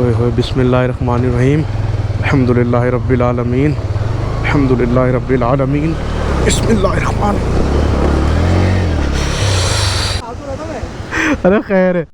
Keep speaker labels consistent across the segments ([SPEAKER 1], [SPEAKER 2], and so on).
[SPEAKER 1] ओए होए बिस्मिल्लाहिर्रहमानिर्रहीम अल्हम्दुलिल्लाहि रब्बिल आलमीन अल्हम्दुलिल्लाहि रब्बिल आलमीन बिस्मिल्लाहिर्रहमान। अरे खैर है।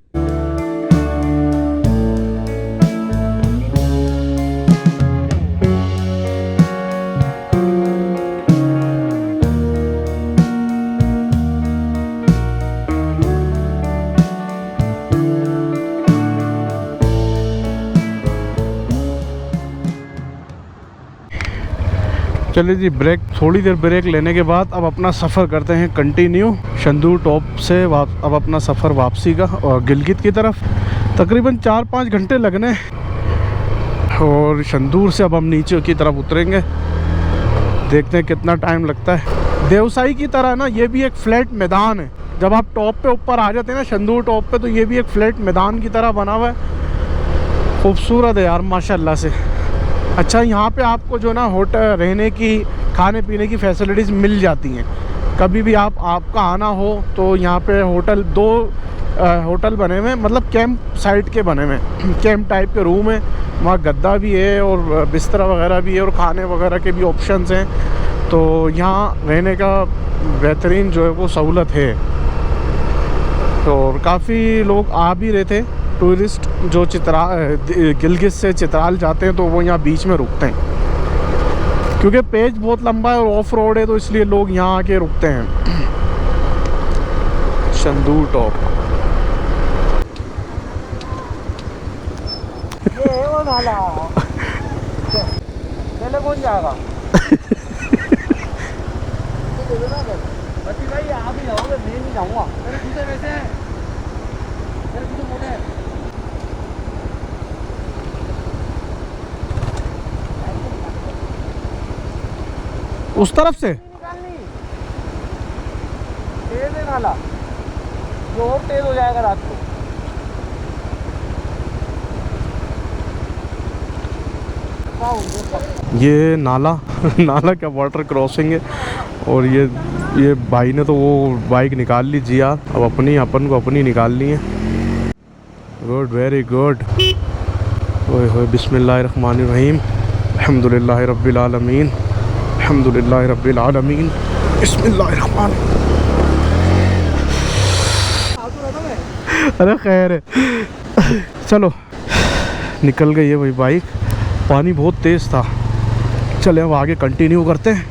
[SPEAKER 1] चलिए जी, ब्रेक, थोड़ी देर ब्रेक लेने के बाद अब अपना सफ़र करते हैं कंटिन्यू शंदूर टॉप से। अब अपना सफ़र वापसी का और गिलगित की तरफ तकरीबन 4-5 घंटे लगने, और शंदूर से अब हम नीचे की तरफ उतरेंगे। देखते हैं कितना टाइम लगता है। देवसाई की तरह ना ये भी एक फ्लैट मैदान है। जब आप टॉप पे ऊपर आ जाते हैं ना शंदूर टॉप पे, तो ये भी एक फ्लैट मैदान की तरह बना हुआ है। खूबसूरत है यार माशाल्लाह से। अच्छा, यहाँ पे आपको जो ना होटल, रहने की, खाने पीने की फैसिलिटीज़ मिल जाती हैं। कभी भी आपका आना हो तो यहाँ पे होटल, 2 होटल बने हुए, मतलब कैंप साइट के बने हुए, कैंप टाइप के रूम है। वहाँ गद्दा भी है और बिस्तरा वगैरह भी है और खाने वगैरह के भी ऑप्शंस हैं। तो यहाँ रहने का बेहतरीन जो है वो सहूलत है। तो काफ़ी लोग आ भी रहे थे, टूरिस्ट जो गिलगित से चित्राल जाते हैं, तो वो यहाँ बीच में रुकते हैं क्योंकि पेज बहुत लंबा है और ऑफ रोड है, तो इसलिए लोग यहाँ आके रुकते हैं। शंदूर टॉप
[SPEAKER 2] ये है वो नाला। पहले कौन जाएगा? बच्ची भाई आप ही जाओगे, मैं नहीं जाऊँगा। मेरे जूते वैसे हैं, मेरे जूते मोटे हैं।
[SPEAKER 1] उस तरफ से
[SPEAKER 2] निकालनी तेज है नाला, जो और तेज हो जाएगा रात को।
[SPEAKER 1] ये नाला नाला क्या, वाटर क्रॉसिंग है। और ये भाई ने तो वो बाइक निकाल ली जी यार। अब अपन को अपनी निकालनी है। Good, very good. ओए होए बिस्मिल्लाहिर्रहमानिर्रहीम अल्हम्दुलिल्लाहि रब्बिल आलमीन अल्हम्दुलिल्लाहि रब्बिल आलमीन बिस्मिल्लाहिर्रहमान। अरे खैर है। चलो, निकल गई है वही बाइक। पानी बहुत तेज़ था। चले अब आगे कंटिन्यू करते हैं।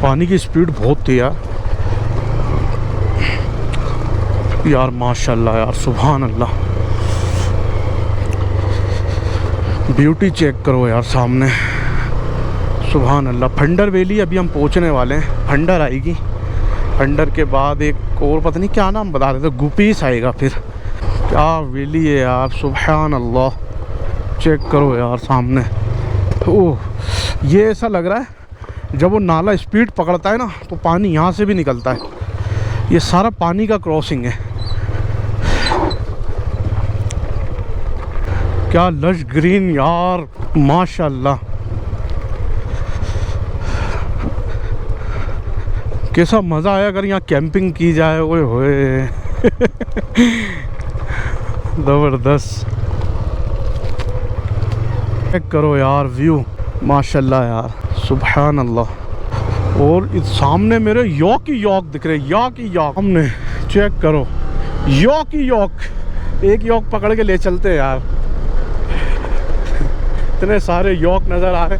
[SPEAKER 1] पानी की स्पीड बहुत थी यार माशाल्लाह यार, सुभान अल्लाह। ब्यूटी चेक करो यार सामने, सुभान अल्लाह। फंडर वैली अभी हम पहुंचने वाले हैं। फंडर आएगी, फंडर के बाद एक और पता नहीं क्या नाम बता रहे थे, गुपीस आएगा। फिर क्या वैली है यार, सुभान अल्लाह। चेक करो यार सामने। ओह, ये ऐसा लग रहा है जब वो नाला स्पीड पकड़ता है ना, तो पानी यहाँ से भी निकलता है। ये सारा पानी का क्रॉसिंग है। क्या लश ग्रीन यार, माशाल्लाह। कैसा मज़ा आया अगर यहाँ कैंपिंग की जाए। ओए होए ज़बरदस्त। चेक करो यार व्यू, माशाल्लाह यार, सुभान अल्लाह। और इस सामने मेरे यॉक ही यॉक दिख रहे, यॉक ही यॉक। हमने चेक करो, यॉक ही यॉक। एक यॉक पकड़ के ले चलते हैं यार। इतने सारे यॉक नज़र आ रहे।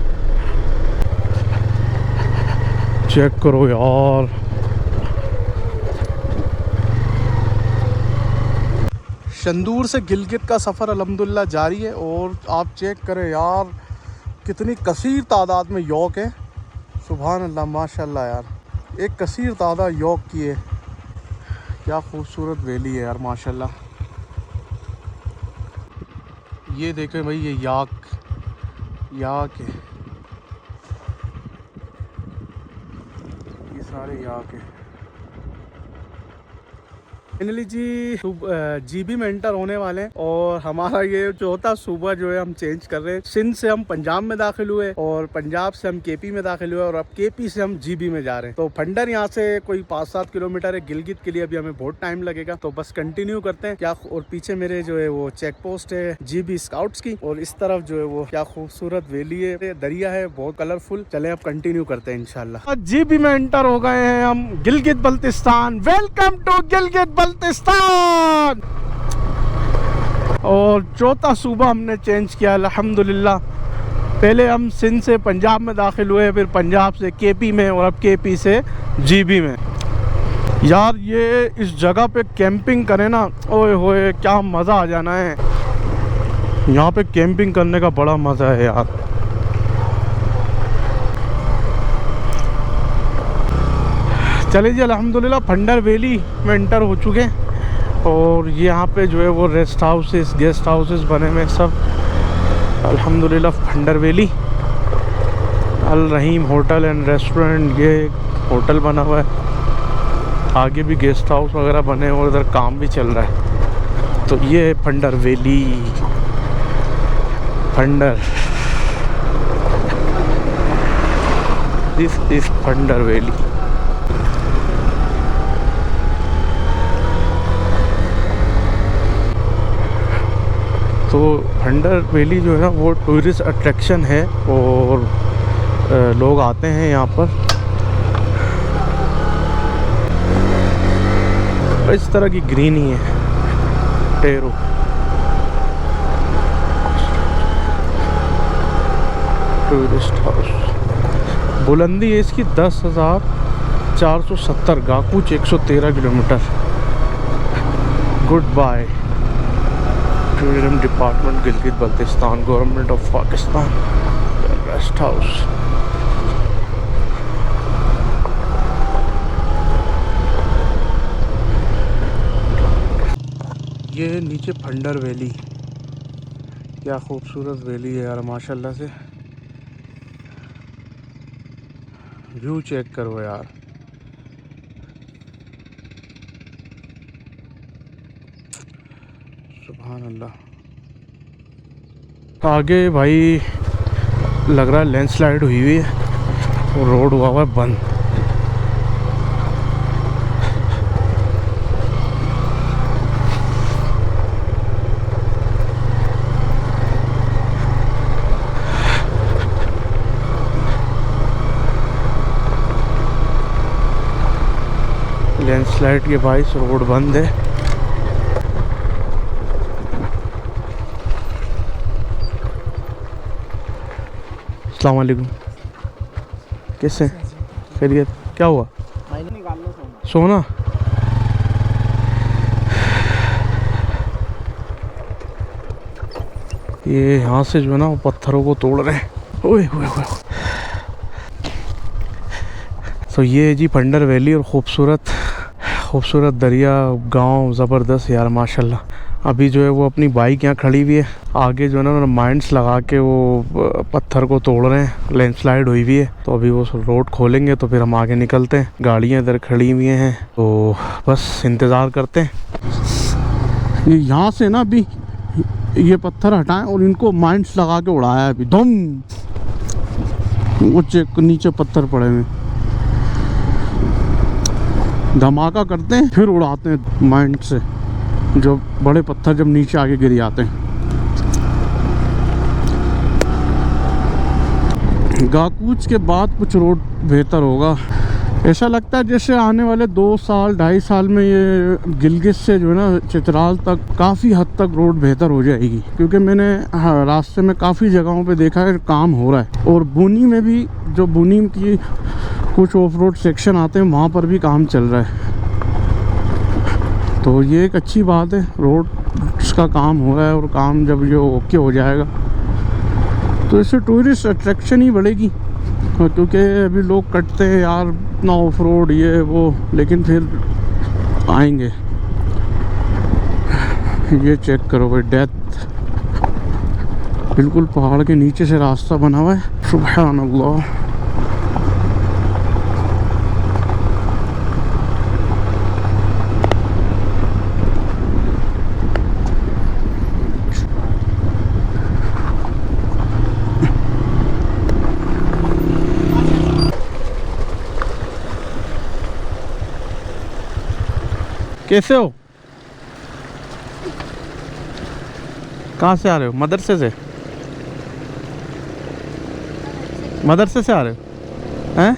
[SPEAKER 1] चेक करो यार। शंदूर से गिलगित का सफ़र अल्हम्दुलिल्लाह जारी है। और आप चेक करें यार, कितनी कसीर तादाद में यॉक है। सुभान अल्लाह, माशाल्लाह यार। एक कसीर तादाद यॉक की है। क्या खूबसूरत वैली है यार माशाल्लाह। ये देखें भाई, ये याक है, ये सारे याक है। फाइनली जी जीबी में एंटर होने वाले हैं और हमारा ये चौथा सूबा जो है हम चेंज कर रहे हैं। सिंध से हम पंजाब में दाखिल हुए और पंजाब से हम केपी में दाखिल हुए और अब केपी से हम जीबी में जा रहे हैं। तो फंडर यहाँ से कोई 5-7 किलोमीटर है। गिलगित के लिए अभी हमें बहुत टाइम लगेगा, तो बस कंटिन्यू करते हैं क्या। और पीछे मेरे जो है वो चेक पोस्ट है जीबी स्काउट्स की, और इस तरफ जो है वो क्या खूबसूरत वैली है, दरिया है, बहुत कलरफुल। चले अब कंटिन्यू करते हैं इंशाल्लाह। जीबी में एंटर हो गए हैं हम, गिलगित बल्तिस्तान। Welcome to Gilgit Baltistan. और चौथा सूबा हमने चेंज किया अल्हम्दुलिल्लाह। पहले हम सिंध से पंजाब में दाखिल हुए, फिर पंजाब से केपी में और अब केपी से जीबी में। यार ये इस जगह पे कैंपिंग करें ना, ओए होए क्या मज़ा आ जाना है। यहाँ पे कैंपिंग करने का बड़ा मज़ा है यार। चलिए जी, अल्हम्दुलिल्लाह फंडर वैली में एंटर हो चुके हैं और यहाँ पे जो है वो रेस्ट हाउसेस, गेस्ट हाउसेस बने हुए सब। अल्हम्दुलिल्लाह Phander valley, Al Rahim hotel and restaurant, ये होटल बना हुआ है। आगे भी गेस्ट हाउस वगैरह बने हैं और इधर काम भी चल रहा है। तो ये है funder valley. Funder, this is funder valley. तो फंडर वैली जो है ना वो टूरिस्ट अट्रैक्शन है और लोग आते हैं यहाँ पर। इस तरह की ग्रीनी है टेरो। टूरिस्ट हाउस, बुलंदी है इसकी 10,470, गाकूच 113 किलोमीटर। Good bye tourism department Gilgit Baltistan, government of Pakistan. Rest house, ये नीचे फंडर वैली। क्या खूबसूरत वैली है यार माशाल्लाह से। व्यू चेक करो यार। सुभान अल्लाह। आगे भाई लग रहा है लैंडस्लाइड हुई हुई है और रोड हुआ हुआ है बंद। लैंडस्लाइड के बाइस रोड बंद है। अस्सलाम वालेकुम, कैसे खैरियत? क्या हुआ?
[SPEAKER 2] निकाल लो सोना।
[SPEAKER 1] सोना? ये यहाँ से जो है ना वो पत्थरों को तोड़ रहे हैं। ओए ओए ओए। तो ये है जी फंडर वैली और खूबसूरत दरिया, गांव ज़बरदस्त यार माशाल्लाह। अभी जो है वो अपनी बाइक यहाँ खड़ी हुई है। आगे जो है ना उन्होंने माइंड्स लगा के वो पत्थर को तोड़ रहे हैं। लैंडस्लाइड हुई हुई है तो अभी वो रोड खोलेंगे तो फिर हम आगे निकलते हैं। गाड़ियाँ इधर खड़ी हुई हैं तो बस इंतज़ार करते हैं। ये यहाँ से ना अभी ये पत्थर हटाएं और इनको माइंड्स लगा के उड़ाया है अभी। धम, वो चेक नीचे पत्थर पड़े हुए, धमाका करते हैं फिर उड़ाते हैं माइंड से। जो बड़े पत्थर जब नीचे आके गिर जाते हैं। गाकूच के बाद कुछ रोड बेहतर होगा। ऐसा लगता है जैसे आने वाले 2 साल 2.5 साल में ये गिलगित से जो है ना चित्राल तक काफ़ी हद तक रोड बेहतर हो जाएगी। क्योंकि मैंने रास्ते में काफ़ी जगहों पे देखा है काम हो रहा है। और बुनी में भी, जो बुनी की कुछ ऑफ रोड सेक्शन आते हैं वहाँ पर भी काम चल रहा है। तो ये एक अच्छी बात है, रोड का काम हो रहा है। और काम जब ये ओके हो जाएगा तो इससे टूरिस्ट अट्रैक्शन ही बढ़ेगी। क्योंकि अभी लोग कटते हैं यार इतना ऑफ रोड ये वो, लेकिन फिर आएंगे। ये चेक करो भाई, डेथ बिल्कुल पहाड़ के नीचे से रास्ता बना हुआ है। सुभान अल्लाह। कैसे हो? कहाँ से आ रहे हो? मदरसे से? मदरसे से आ रहे हो हैं?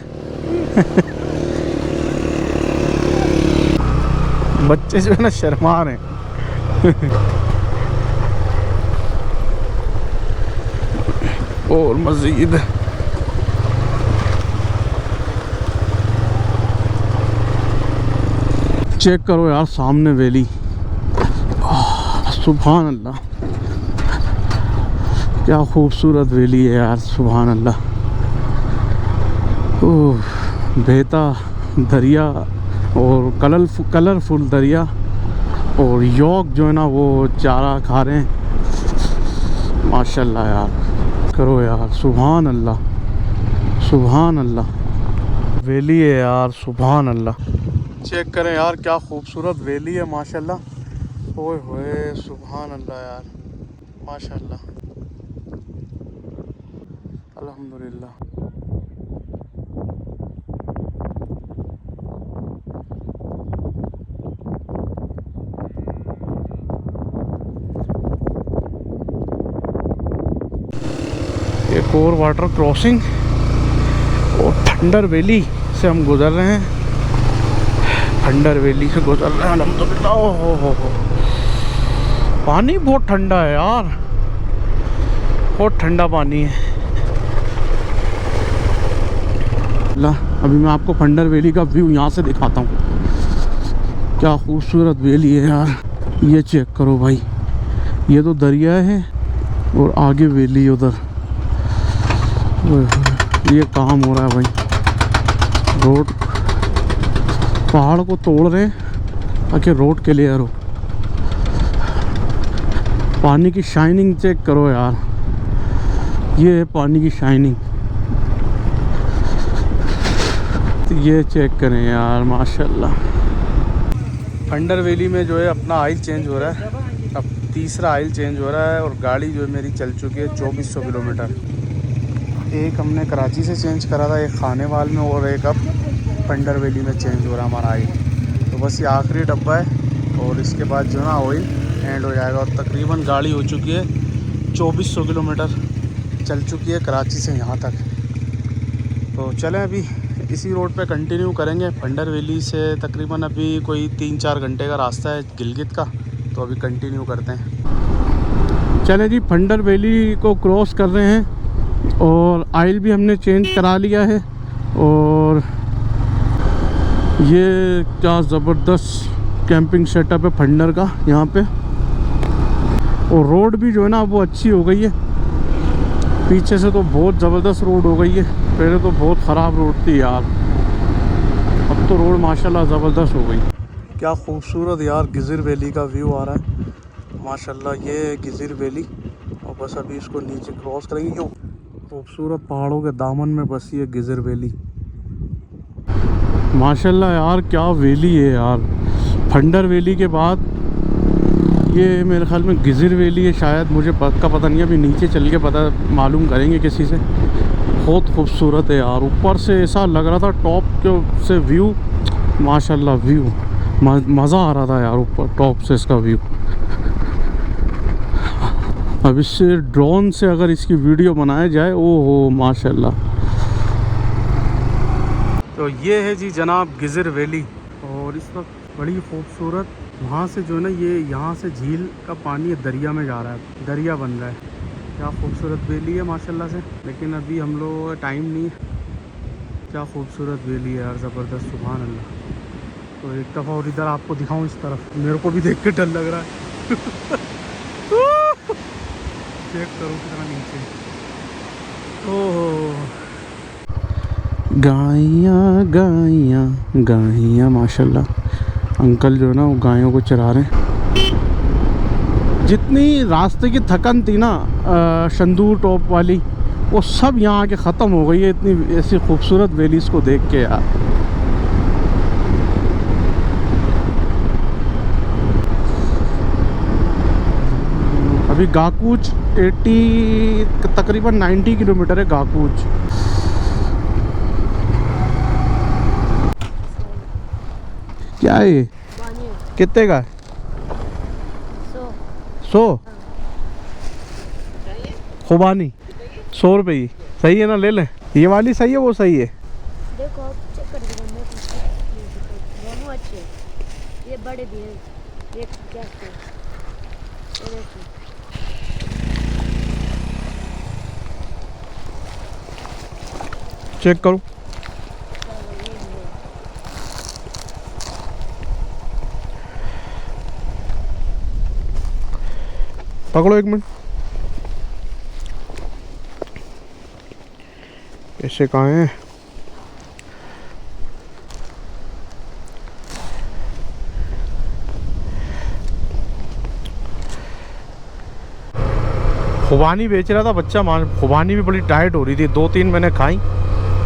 [SPEAKER 1] बच्चे जो है ना शर्मा रहे हैं। और मजीद चेक करो यार सामने वैली। सुभान अल्लाह, क्या खूबसूरत वैली है यार, सुभान अल्लाह। ओह, बहता दरिया और कलरफुल दरिया, और यॉक जो है ना वो चारा खा रहे हैं। माशाल्लाह यार, करो यार, सुभान अल्लाह, सुभान अल्लाह। वैली है यार, सुभान अल्लाह। चेक करें यार, क्या खूबसूरत वैली है माशाल्लाह। ओए होए, सुभान अल्लाह यार, माशाल्लाह, अल्हम्दुलिल्लाह। एक और वाटर क्रॉसिंग और थंडर वैली से हम गुजर रहे हैं। थंडर वैली से गुजर रहे हैं अल्हम्दुलिल्लाह। ओहो हो, पानी बहुत ठंडा है यार, बहुत ठंडा पानी है। ला, अभी मैं आपको थंडर वैली का व्यू यहाँ से दिखाता हूँ। क्या खूबसूरत वैली है यार, ये चेक करो भाई। ये तो दरिया है और आगे वैली उधर। ये काम हो रहा है भाई, रोड पहाड़ को तोड़ रहे हैं ताकि रोड क्लियर हो। पानी की शाइनिंग चेक करो यार, ये है पानी की शाइनिंग। ये चेक करें यार, माशाल्लाह। थंडर वैली में जो है अपना ऑयल चेंज हो रहा है, अब तीसरा ऑयल चेंज हो रहा है, और गाड़ी जो है मेरी चल चुकी है 2400 किलोमीटर। एक हमने कराची से चेंज करा था, एक खानेवाल में, और एक अब थंडर वैली में चेंज हो रहा है हमारा ऑयल। तो बस ये आखिरी डब्बा है, और इसके बाद जो ना ऑयल एंड हो जाएगा। और तकरीबन गाड़ी हो चुकी है 2400 किलोमीटर चल चुकी है कराची से यहाँ तक। तो चलें अभी इसी रोड पे कंटिन्यू करेंगे। थंडर वैली से तकरीबन अभी कोई 3-4 घंटे का रास्ता है गिलगित का, तो अभी कंटिन्यू करते हैं। चलें जी, थंडर वैली को क्रॉस कर रहे हैं, और ऑयल भी हमने चेंज करा लिया है। और ये क्या ज़बरदस्त कैंपिंग सेटअप है थंडर का यहाँ पे। और रोड भी जो है ना वो अच्छी हो गई है, पीछे से तो बहुत ज़बरदस्त रोड हो गई है। पहले तो बहुत ख़राब रोड थी यार, अब तो रोड माशाल्लाह ज़बरदस्त हो गई। क्या खूबसूरत यार गिज़र वैली का व्यू आ रहा है माशाल्लाह। ये है गिज़र वैली, और बस अभी इसको नीचे क्रॉस करेंगे। क्यों खूबसूरत पहाड़ों के दामन में बसी है गिज़र वैली, माशाल्लाह यार, क्या वैली है यार। थंडर वैली के बाद ये मेरे ख्याल में गिज़र वैली है शायद, मुझे पक्का पता नहीं है, अभी नीचे चल के पता मालूम करेंगे किसी से। बहुत खूबसूरत है यार, ऊपर से ऐसा लग रहा था टॉप के से व्यू, माशाल्लाह व्यू मज़ा आ रहा था यार, ऊपर टॉप से इसका व्यू। अब इससे ड्रोन से अगर इसकी वीडियो बनाया जाए, ओ हो माशाल्लाह। तो ये है जी जनाब गिज़र वैली, और इस वक्त बड़ी खूबसूरत वहाँ से जो है ना, ये यहाँ से झील का पानी दरिया में जा रहा है, दरिया बन रहा है। क्या खूबसूरत वैली है माशाल्लाह से, लेकिन अभी हम लोगों का टाइम नहीं है। क्या खूबसूरत वैली है यार, ज़बरदस्त, सुभान अल्लाह। तो एक दफ़ा और इधर आपको दिखाऊं इस तरफ, मेरे को भी देख के डर लग रहा है। चेक करो कितना नीचे, ओह गाइयाँ गाइयाँ गाइयाँ, माशाल्लाह। अंकल जो है ना वो गायों को चरा रहे हैं। जितनी रास्ते की थकन थी ना शंदूर टॉप वाली, वो सब यहाँ आके ख़त्म हो गई है, इतनी ऐसी खूबसूरत वैलीज़ को देख के यार। अभी गाकूच 80 तकरीबन 90 किलोमीटर है गाकूच। क्या है कितने का है? 100 खुबानी 100 रुपये की सही है ना, ले लें। ये वाली सही है वो सही है?
[SPEAKER 3] देखो आप चेक कर दो, दोनों अच्छे हैं। ये बड़े भी हैं, ये क्या है, ये देखो।
[SPEAKER 1] चेक करो। पकड़ो 1 मिनट। ऐसे कहाँ हैं? खुबानी बेच रहा था बच्चा, खुबानी भी बड़ी टाइट हो रही थी, 2-3 मैंने खाई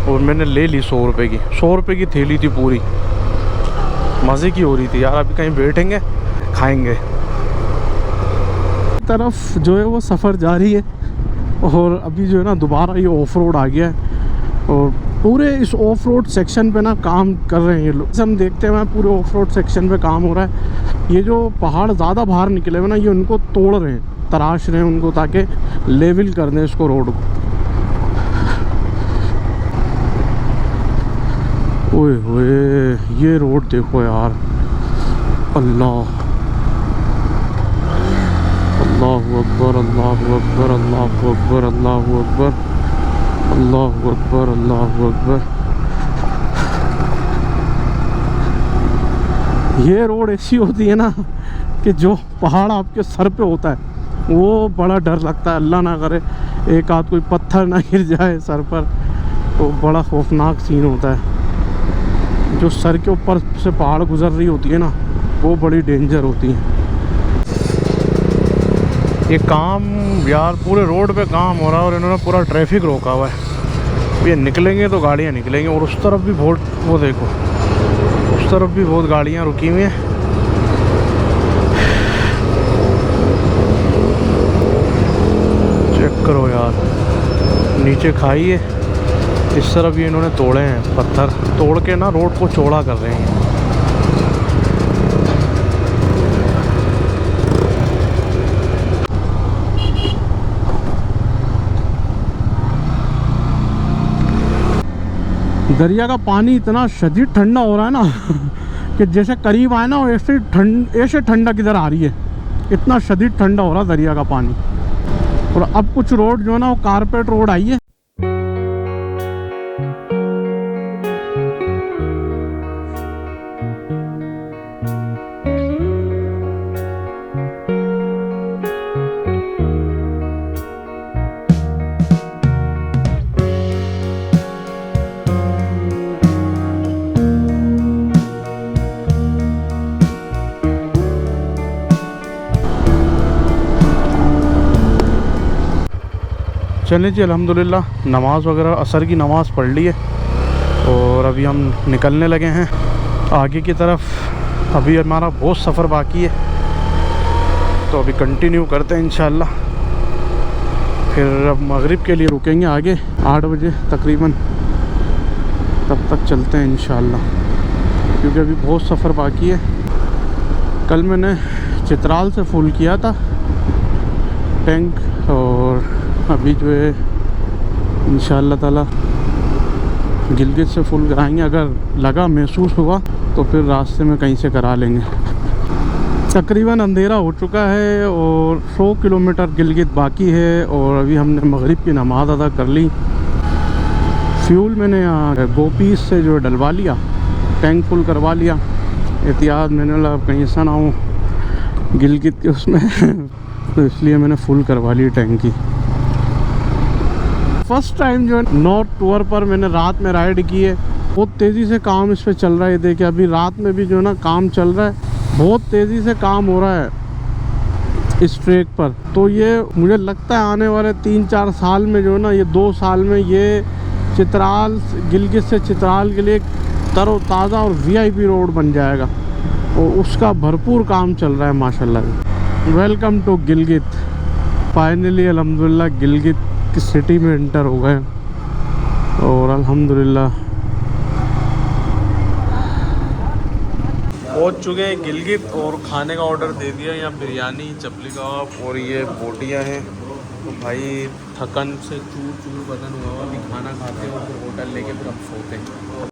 [SPEAKER 1] और मैंने ले ली 100 रुपये की। 100 रुपये की थैली थी पूरी, मज़े की हो रही थी यार। अभी कहीं बैठेंगे खाएंगे। तरफ जो है वो सफ़र जारी है और अभी जो है ना दोबारा ये ऑफ रोड आ गया है और पूरे इस ऑफ रोड सेक्शन पे ना काम कर रहे हैं ये लोग। हम देखते हैं पूरे ऑफ रोड सेक्शन पे काम हो रहा है। ये जो पहाड़ ज़्यादा बाहर निकले हुए ना, ये उनको तोड़ रहे हैं, तराश रहे हैं उनको, ताकि लेवल कर दें इसको, रोड को। ओए होए, ये रोड देखो यार, अल्लाह अल्लाहु अकबर, अल्लाहु अकबर, अल्लाहु अकबर, अल्लाहु अकबर, अल्लाहु अकबर, अल्लाहु अकबर। ये रोड ऐसी होती है ना कि जो पहाड़ आपके सर पे होता है वो बड़ा डर लगता है। अल्लाह ना करे एक आध कोई पत्थर ना गिर जाए सर पर, तो बड़ा खौफनाक सीन होता है। जो सर के ऊपर से पहाड़ गुजर रही होती है ना, वो बड़ी डेंजर होती है। ये काम यार पूरे रोड पे काम हो रहा है और इन्होंने पूरा ट्रैफिक रोका हुआ है। ये निकलेंगे तो गाड़ियाँ निकलेंगी और उस तरफ भी बहुत, वो देखो उस तरफ भी बहुत गाड़ियाँ रुकी हुई हैं। चेक करो यार, नीचे खाई है, इस तरफ ये इन्होंने तोड़े हैं, पत्थर तोड़ के ना रोड को चौड़ा कर रहे हैं। दरिया का पानी इतना शदीद ठंडा हो रहा है ना कि जैसे करीब आए ना ऐसे ठंडक इधर आ रही है। इतना शदीद ठंडा हो रहा है दरिया का पानी। और अब कुछ रोड जो है ना वो कारपेट रोड आई है। चलिए जी, अल्हम्दुलिल्लाह नमाज़ वगैरह असर की नमाज़ पढ़ ली है और अभी हम निकलने लगे हैं आगे की तरफ। अभी हमारा बहुत सफ़र बाकी है, तो अभी कंटिन्यू करते हैं इंशाअल्लाह। फिर अब मगरिब के लिए रुकेंगे आगे 8 बजे तकरीबन, तब तक चलते हैं इंशाअल्लाह, क्योंकि अभी बहुत सफ़र बाकी है। कल मैंने चित्राल से फुल किया था टैंक और अभी जो है इंशाअल्लाह ताला गिलगित से फुल कराएंगे। अगर लगा महसूस हुआ तो फिर रास्ते में कहीं से करा लेंगे। तकरीबन अंधेरा हो चुका है और 100 किलोमीटर गिलगित बाकी है और अभी हमने मगरिब की नमाज़ अदा कर ली। फ्यूल मैंने यहाँ गोपीस से जो डलवा लिया, टैंक फुल करवा लिया। एहतियात मैंने बोला कहीं ऐसा ना हो गिलगित के उसमें तो इसलिए मैंने फुल करवा ली टैंक की। फर्स्ट टाइम जो है नॉर्थ टूर पर मैंने रात में राइड की है। बहुत तेज़ी से काम इस पे चल रहा है। देखिए अभी रात में भी जो है ना काम चल रहा है, बहुत तेज़ी से काम हो रहा है इस ट्रैक पर। तो ये मुझे लगता है आने वाले 3-4 साल में जो है ना, ये 2 साल में ये चित्राल, गिलगित से चित्राल के लिए तरोताज़ा और VIP रोड बन जाएगा और उसका भरपूर काम चल रहा है माशाल्लाह। Welcome to Gilgit. फाइनली अल्हम्दुलिल्लाह गिलगित की सिटी में एंटर हो गए और अल्हम्दुलिल्लाह पहुंच चुके हैं गिलगित और खाने का ऑर्डर दे दिया। यहाँ बिरयानी, चपली कबाब और ये बोटियाँ हैं। तो भाई थकन से चूर चूर बदन हुआ हुआ, अभी खाना खाते हैं और फिर होटल लेके फिर हम सोते हैं।